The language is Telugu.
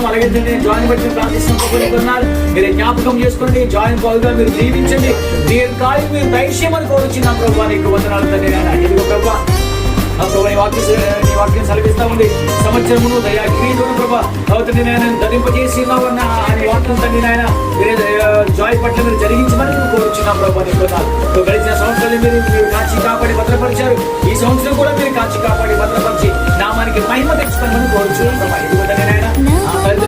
అలాగే జాయిన్ బట్టి ప్రార్థిస్తున్నారు. మీరు జ్ఞాపకం చేసుకోండి, జాయిన్ బాగుగా మీరు దీవించండి, దీర్ఘాయువు మీరు దైశ్యమని కోరుచున్నాం ప్రభావ. నీకు వందనాలు తండ్రి నాయన. ఇదిగో ప్రభావ నీ వాక్యం సెలవిస్తా ఉంది. సంవత్సరమును దయా కిరీటం ప్రభా తండ్రి నాయన ధరింపజేసి ఉన్నావన్న ఆయన వాక్యం తండ్రి నాయన జాయ్ పట్ల మీరు జరిగించమని మేము కోరుచున్నాం ప్రభావ. నీకు గడిచిన సంవత్సరాలు మీరు కాచి కాపాడి భద్రపరిచారు. ఈ సంవత్సరం కూడా మీరు కాచి కాపాడి భద్రపరిచి నామానికి మహిమ తెచ్చుకోమని కోరుచున్నాం ప్రభా. ఇదిగో తండ్రి నాయన